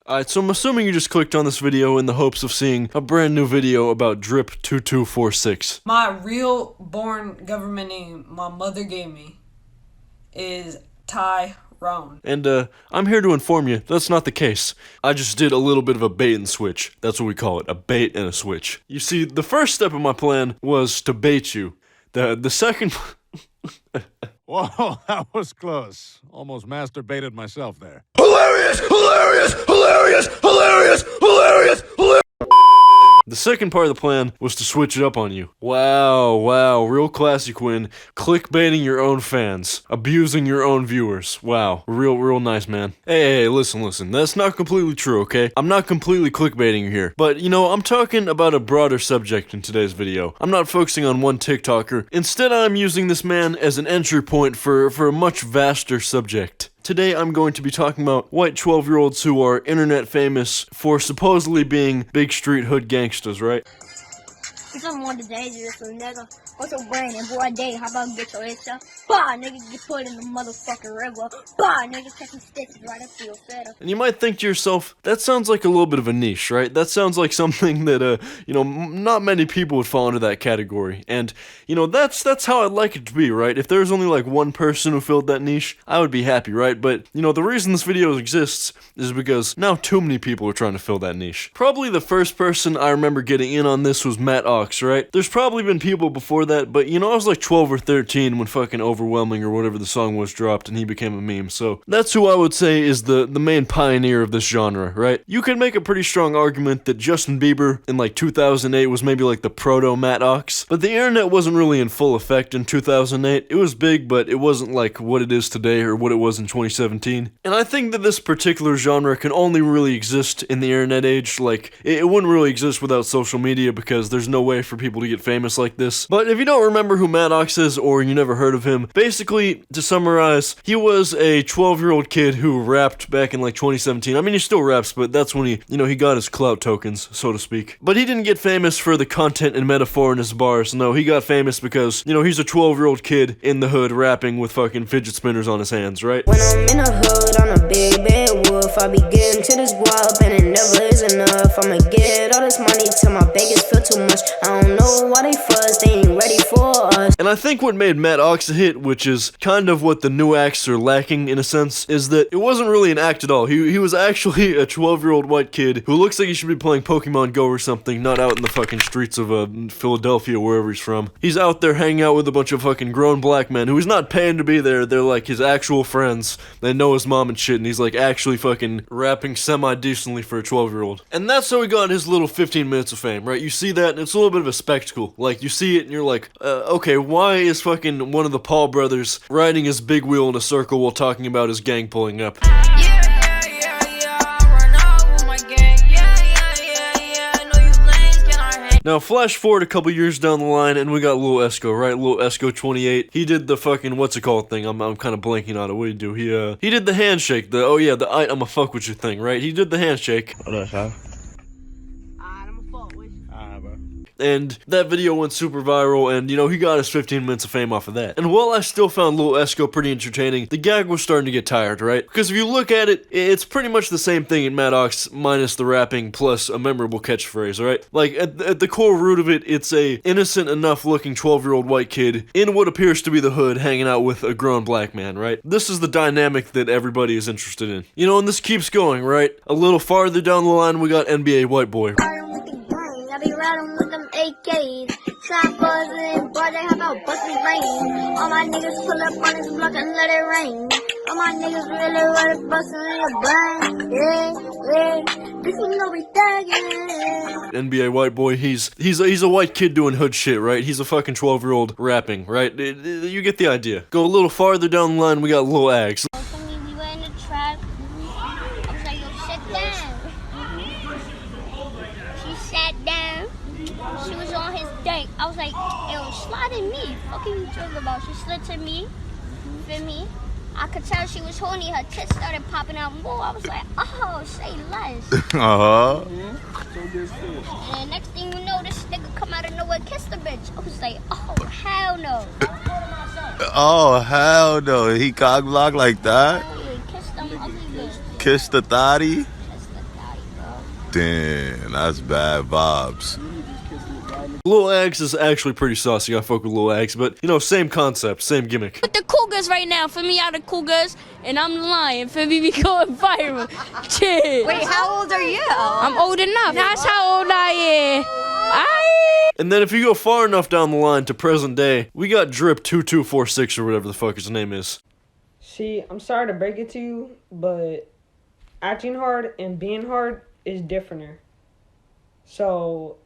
Alright, so I'm assuming you just clicked on this video in the hopes of seeing a brand new video about Drip2246. My real born government name my mother gave me is Tyrone. And I'm here to inform you that's not the case. I just did a little bit of a bait and switch. That's what we call it, a bait and a switch. You see, the first step of my plan was to bait you. The second... Whoa, that was close. Almost masturbated myself there. Hilarious! Hilarious! Hilarious! Hilarious! Hilarious! Hilarious! The second part of the plan was to switch it up on you. Wow, real classy, Quinn. Clickbaiting your own fans. Abusing your own viewers. Wow, real nice, man. Hey, listen, that's not completely true, okay? I'm not completely clickbaiting you here. But, you know, I'm talking about a broader subject in today's video. I'm not focusing on one TikToker. Instead, I'm using this man as an entry point for a much vaster subject. Today I'm going to be talking about white 12-year-olds who are internet famous for supposedly being big street hood gangsters, right? Cause I'm one of the dangerous little nigga. What's your brain and boy day? How about get your itch up? Bah, nigga, get put in the motherfucking river. Bah, nigga, catching stitches right up to your feather. And you might think to yourself, that sounds like a little bit of a niche, right? That sounds like something that, you know, not many people would fall into that category. And, you know, that's how I'd like it to be, right? If there's only like one person who filled that niche, I would be happy, right? But, you know, the reason this video exists is because now too many people are trying to fill that niche. Probably the first person I remember getting in on this was Matt Ox, right? There's probably been people before that, but, you know, I was like 12 or 13 when fucking Overwhelming or whatever the song was dropped and he became a meme. So that's who I would say is the main pioneer of this genre, right? You can make a pretty strong argument that Justin Bieber in like 2008 was maybe like the proto Matt Ox, but the internet wasn't really in full effect in 2008. It was big, but it wasn't like what it is today or what it was in 2017. And I think that this particular genre can only really exist in the internet age. Like, it wouldn't really exist without social media because there's no way for people to get famous like this. But if you don't remember who Matt Ox is or you never heard of him, basically, to summarize, he was a 12-year-old kid who rapped back in like 2017. I mean, he still raps, but that's when he got his clout tokens, so to speak. But he didn't get famous for the content and metaphor in his bars. No, he got famous because, you know, he's a 12-year-old kid in the hood rapping with fucking fidget spinners on his hands, right? When I'm in the hood on a big bad wolf, I be getting to this guap and it never is enough. I'ma get all this money till my beggars feel too much. I don't know why they fuss, they ain't ready for us. And I think what made Matt Ox a hit, which is kind of what the new acts are lacking in a sense, is that it wasn't really an act at all. He was actually a 12-year-old white kid who looks like he should be playing Pokemon Go or something, not out in the fucking streets of Philadelphia, wherever he's from. He's out there hanging out with a bunch of fucking grown black men who he's not paying to be there. They're like his actual friends. They know his mom and shit, and he's like actually fucking rapping semi-decently for a 12-year-old. And that's how he got his little 15 minutes of fame, right? You see that, and it's a little bit of a spectacle. Like, you see it, and you're like, okay, why is fucking one of the Paul brothers riding his big wheel in a circle while talking about his gang pulling up? Now, flash forward a couple years down the line, and we got Lil Esco, right? Lil Esco 28. He did the fucking, what's it called thing? I'm kind of blanking on it. What did he do? He did the handshake. I'ma fuck with you thing, right? He did the handshake. What up, Sean? And that video went super viral, and, you know, he got his 15 minutes of fame off of that. And while I still found Lil Esco pretty entertaining, the gag was starting to get tired, right? Because if you look at it, it's pretty much the same thing in Matt Ox, minus the rapping plus a memorable catchphrase, right? Like, at the core root of it, it's a innocent enough looking 12-year-old white kid in what appears to be the hood hanging out with a grown black man, right? This is the dynamic that everybody is interested in. You know, and this keeps going, right? A little farther down the line, we got NBA White Boy. I be riding with them AKs. Slap buzzing, boy, they have about busting rain. All my niggas pull up on this block and let it rain. All my niggas really ready busting in your brain. Yeah. This is no be thuggin'. NBA White Boy, he's a white kid doing hood shit, right? He's a fucking 12-year-old rapping, right? You get the idea. Go a little farther down the line, we got Lil Ags. We were in the trap. I was like, yo, sit down. She sat down. She was on his dick. I was like, yo, slide in me. What are you talking about? She slid to me. Feel me? I could tell she was horny. Her tits started popping out more. I was like, oh, say less. Uh-huh. And next thing you know, this nigga come out of nowhere, kiss the bitch. I was like, oh, hell no. Oh, hell no. He cock block like that? Kiss them ugly bitch. Kiss the thotty? Kiss the Damn, that's bad vibes. Lil Ags is actually pretty saucy. I fuck with Lil Ags, but you know, same concept, same gimmick. With the Cougars right now, for me out of Cougars, and I'm the Lion, for me we going viral. Chill. Wait, how old are you? I'm old enough. That's how old I am. And then if you go far enough down the line to present day, we got Drip2246 or whatever the fuck his name is. See, I'm sorry to break it to you, but acting hard and being hard is different. So,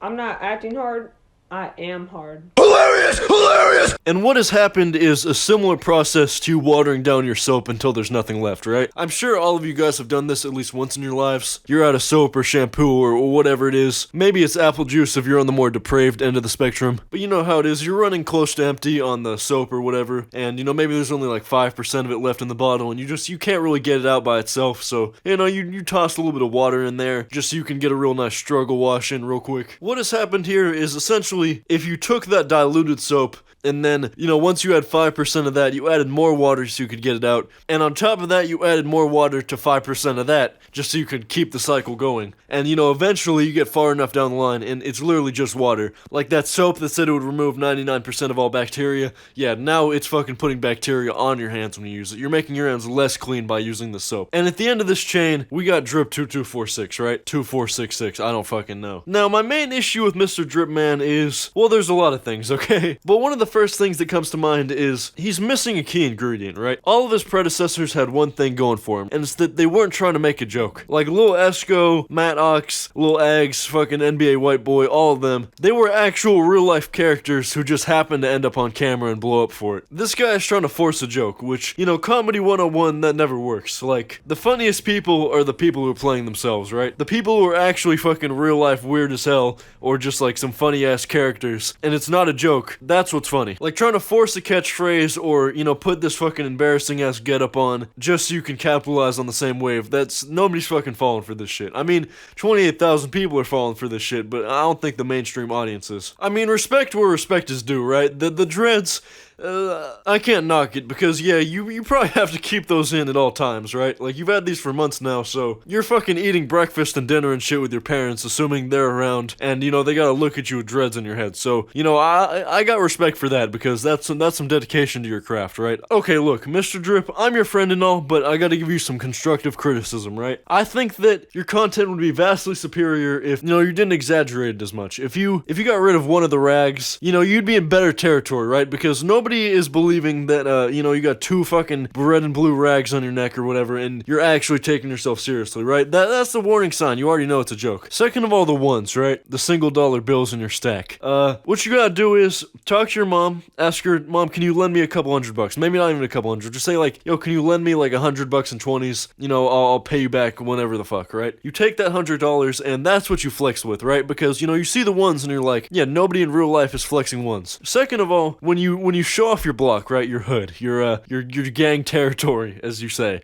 I'm not acting hard, I am hard. Hilarious! Hilarious! And what has happened is a similar process to watering down your soap until there's nothing left, right? I'm sure all of you guys have done this at least once in your lives. You're out of soap or shampoo or whatever it is. Maybe it's apple juice if you're on the more depraved end of the spectrum. But you know how it is, you're running close to empty on the soap or whatever, and you know, maybe there's only like 5% of it left in the bottle, and you can't really get it out by itself, so, you know, you toss a little bit of water in there, just so you can get a real nice struggle wash in real quick. What has happened here is essentially, if you took that diluted soap, and then, you know, once you had 5% of that, you added more water so you could get it out. And on top of that, you added more water to 5% of that, just so you could keep the cycle going. And, you know, eventually you get far enough down the line, and it's literally just water. Like that soap that said it would remove 99% of all bacteria. Yeah, now it's fucking putting bacteria on your hands when you use it. You're making your hands less clean by using the soap. And at the end of this chain, we got Drip2246, right? 2466, I don't fucking know. Now, my main issue with Mr. Drip Man is, well, there's a lot of things, okay? But one of the first things that comes to mind is he's missing a key ingredient, right? All of his predecessors had one thing going for him, and it's that they weren't trying to make a joke. Like Lil Esco, Matt Ox, Lil Ags, fucking NBA White Boy, all of them, they were actual real life characters who just happened to end up on camera and blow up for it. This guy is trying to force a joke, which, you know, comedy 101, that never works. Like, the funniest people are the people who are playing themselves, right? The people who are actually fucking real life weird as hell, or just like some funny ass characters, and it's not a joke, that's what's funny. Like trying to force a catchphrase or, you know, put this fucking embarrassing ass getup on just so you can capitalize on the same wave. Nobody's fucking falling for this shit. I mean, 28,000 people are falling for this shit, but I don't think the mainstream audience is. I mean, respect where respect is due, right? The dreads, I can't knock it because, yeah, you probably have to keep those in at all times, right? Like, you've had these for months now, so you're fucking eating breakfast and dinner and shit with your parents, assuming they're around, and, you know, they gotta look at you with dreads in your head. So, you know, I got respect for that because that's some dedication to your craft, right? Okay, look, Mr. Drip, I'm your friend and all, but I gotta give you some constructive criticism, right? I think that your content would be vastly superior if, you know, you didn't exaggerate it as much. If you got rid of one of the rags, you know, you'd be in better territory, right? Because nobody is believing that, you know, you got two fucking red and blue rags on your neck or whatever, and you're actually taking yourself seriously, right? That's the warning sign. You already know it's a joke. Second of all, the ones, right? The single dollar bills in your stack. What you gotta do is talk to your mom, ask her, Mom, can you lend me a couple $100? Maybe not even a couple hundred. Just say like, yo, can you lend me like $100 in 20s? You know, I'll pay you back whenever the fuck, right? You take that $100 and that's what you flex with, right? Because, you know, you see the ones and you're like, yeah, nobody in real life is flexing ones. Second of all, when you show off your block, right? Your hood, your gang territory, as you say.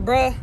Bruh,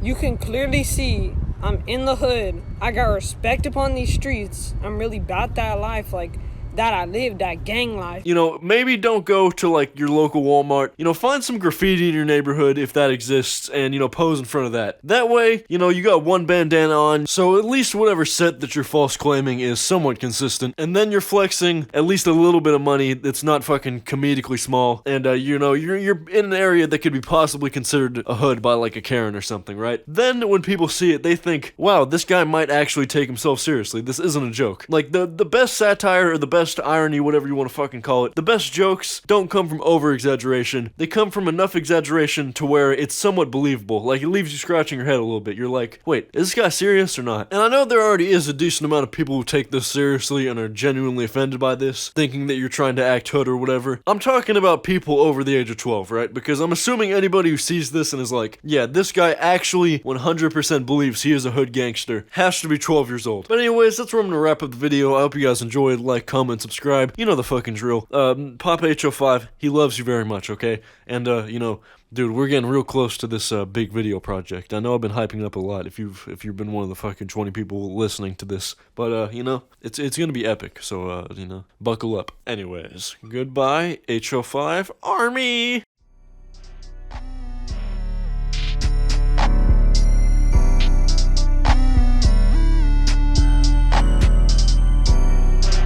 you can clearly see I'm in the hood. I got respect upon these streets. I'm really about that life, like that I live, that gang life. You know, maybe don't go to like your local Walmart. You know, find some graffiti in your neighborhood if that exists and, you know, pose in front of that. That way, you know, you got one bandana on, so at least whatever set that you're false claiming is somewhat consistent. And then you're flexing at least a little bit of money that's not fucking comedically small. And, you know, you're in an area that could be possibly considered a hood by like a Karen or something, right? Then when people see it, they think, wow, this guy might actually take himself seriously. This isn't a joke. Like, the best satire or the best irony, whatever you want to fucking call it, the best jokes don't come from over-exaggeration. They come from enough exaggeration to where it's somewhat believable. Like, it leaves you scratching your head a little bit. You're like, wait, is this guy serious or not? And I know there already is a decent amount of people who take this seriously and are genuinely offended by this, thinking that you're trying to act hood or whatever. I'm talking about people over the age of 12, right? Because I'm assuming anybody who sees this and is like, yeah, this guy actually 100% believes he is a hood gangster, has to be 12 years old. But anyways, that's where I'm gonna wrap up the video. I hope you guys enjoyed. Like, comment, subscribe. You know the fucking drill. Papa H05, he loves you very much, okay? And, you know, dude, we're getting real close to this big video project. I know I've been hyping it up a lot if you've been one of the fucking 20 people listening to this. But, you know, it's gonna be epic, so, you know, buckle up. Anyways, goodbye, H05 Army!